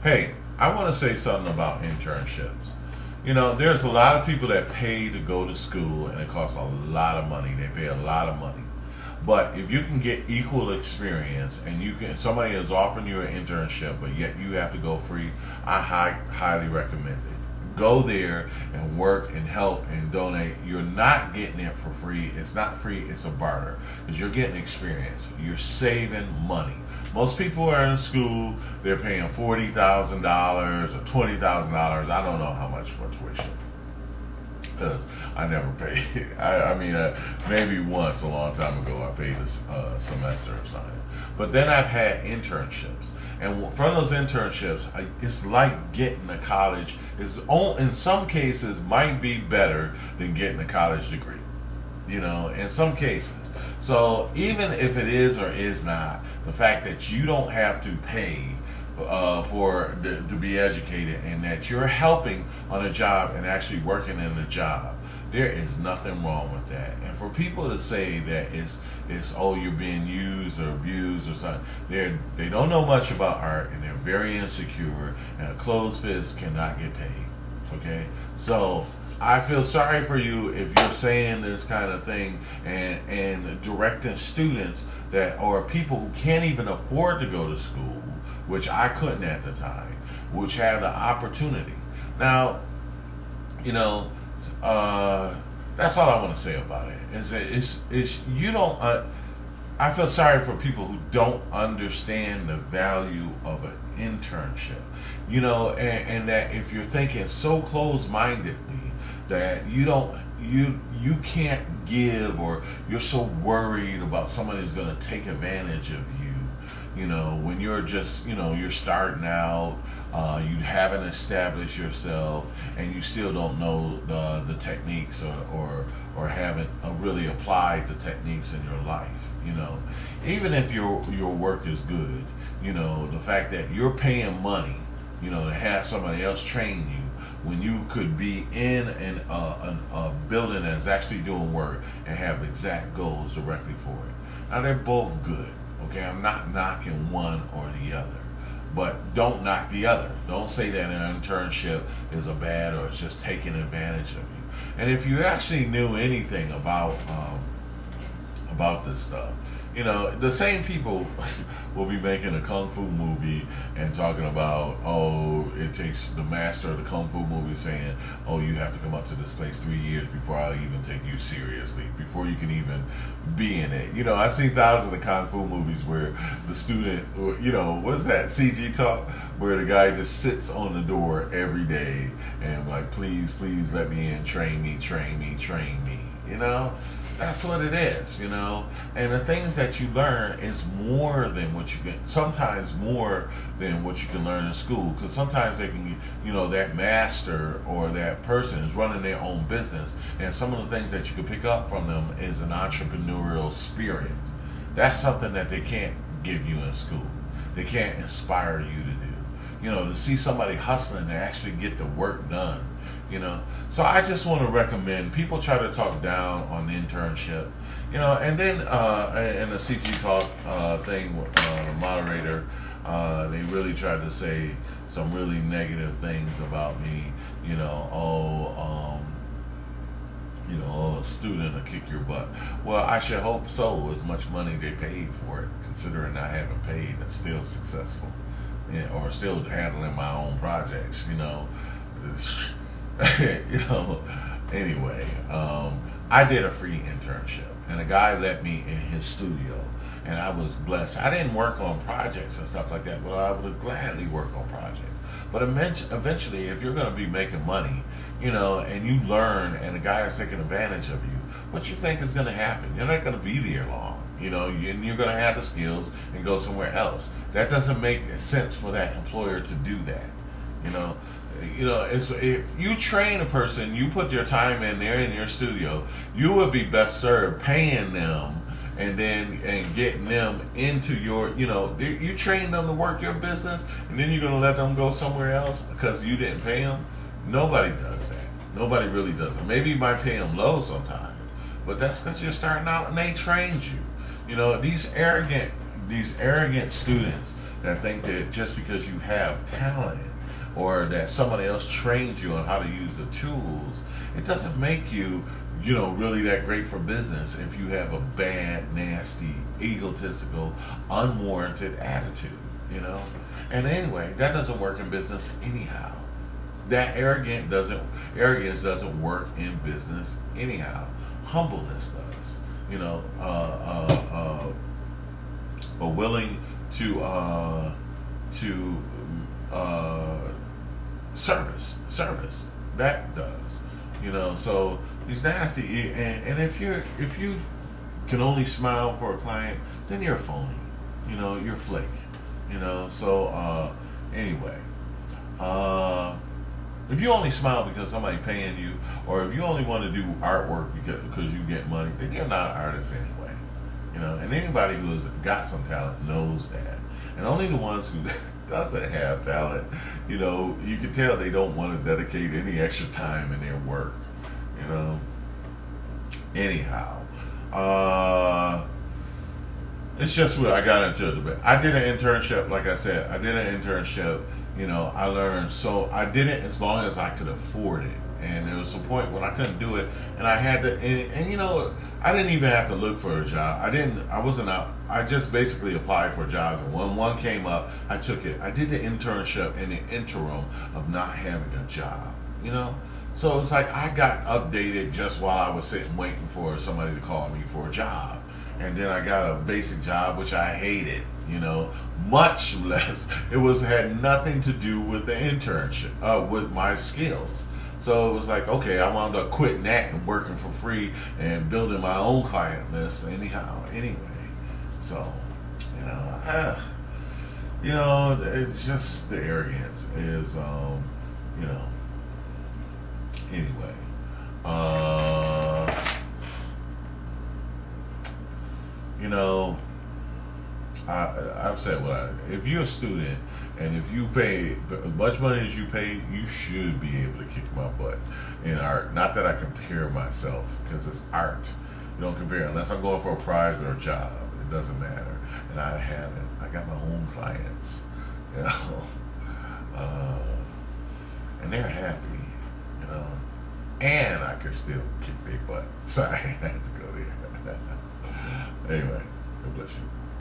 Hey, I want to say something about internships. There's a lot of people that pay to go to school, and it costs a lot of money. They pay a lot of money. But if you can get equal experience, and somebody is offering you an internship, but yet you have to go free, I highly recommend it. Go there and work and help and donate. You're not getting it for free. It's not free. It's a barter, because you're getting experience. You're saving money. Most people are in school. They're paying $40,000 or $20,000. I don't know how much for tuition, because I never paid. Maybe once a long time ago I paid a semester or something. But then I've had internships, and from those internships, it's like getting a college. In some cases, might be better than getting a college degree. In some cases. So even if it is or is not, the fact that you don't have to pay to be educated, and that you're helping on a job and actually working in the job, there is nothing wrong with that. And for people to say that it's you're being used or abused or something, they don't know much about art, and they're very insecure, and a closed fist cannot get paid. Okay, so I feel sorry for you if you're saying this kind of thing and directing students or people who can't even afford to go to school, which I couldn't at the time, which had the opportunity. Now, that's all I want to say about it. Is that you don't. I feel sorry for people who don't understand the value of an internship. And that if you're thinking so closed-mindedly that you can't give, or you're so worried about somebody who's going to take advantage of you, when you're just, you're starting out, you haven't established yourself, and you still don't know the techniques or haven't really applied the techniques in your life. Even if your work is good, the fact that you're paying money, to have somebody else train you, when you could be in a building that's actually doing work and have exact goals directly for it. Now, they're both good. Okay, I'm not knocking one or the other, but don't knock the other. Don't say that an internship is a bad, or it's just taking advantage of you. And if you actually knew anything about this stuff, the same people will be making a kung fu movie and talking about, it takes the master of the kung fu movie saying, you have to come up to this place 3 years before I'll even take you seriously, before you can even be in it. I've seen thousands of kung fu movies where the student, what is that, CG talk, where the guy just sits on the door every day and like, please let me in, train me. That's what it is, and the things that you learn is more than what you can, sometimes more than what you can learn in school, because sometimes they can, that master or that person is running their own business, and some of the things that you can pick up from them is an entrepreneurial spirit. That's something that they can't give you in school. They can't inspire you to do, to see somebody hustling to actually get the work done. So I just want to recommend people try to talk down on the internship, and then in the CG Talk thing, moderator, they really tried to say some really negative things about me, a student will kick your butt. Well, I should hope so. As much money they paid for it, considering I haven't paid and still successful, or still handling my own projects, It's, anyway, I did a free internship, and a guy let me in his studio, and I was blessed. I didn't work on projects and stuff like that, but I would gladly work on projects. But eventually, if you're going to be making money, and you learn, and the guy is taking advantage of you, what you think is going to happen? You're not going to be there long, and you're going to have the skills and go somewhere else. That doesn't make sense for that employer to do that, it's, if you train a person, you put your time in there in your studio, you would be best served paying them and getting them into your, you train them to work your business, and then you're going to let them go somewhere else because you didn't pay them. Nobody does that. Nobody really does it. Maybe you might pay them low sometimes, but that's because you're starting out and they trained you. These arrogant students that think that just because you have talent or that somebody else trained you on how to use the tools, it doesn't make you, really that great for business if you have a bad, nasty, egotistical, unwarranted attitude. And anyway, that doesn't work in business anyhow. That arrogance doesn't work in business anyhow. Humbleness does. A willing to service that does. So these nasty and if you can only smile for a client, then you're a phony. You're flake. So anyway. If you only smile because somebody's paying you, or if you only want to do artwork because you get money, then you're not an artist anyway. And anybody who has got some talent knows that. And only the ones who doesn't have talent, you can tell they don't want to dedicate any extra time in their work. Anyhow, it's just what I got into it a bit. I did an internship, like I said. I learned, so I did it as long as I could afford it. And there was a point when I couldn't do it, and I had to, and I didn't even have to look for a job. I wasn't out. I just basically applied for jobs, and when one came up, I took it. I did the internship in the interim of not having a job, So it's like I got updated just while I was sitting waiting for somebody to call me for a job. And then I got a basic job, which I hated, much less. Had nothing to do with the internship, with my skills. So it was like, okay, I wound up quitting that and working for free and building my own client list anyway. So, it's just the arrogance is, anyway. I've said if you're a student and if you pay as much money as you pay, you should be able to kick my butt in art. Not that I compare myself, because it's art. You don't compare unless I'm going for a prize or a job. It doesn't matter. And I haven't. I got my own clients, and they're happy, and I could still kick their butt. Sorry, I had to go there. Anyway, God bless you.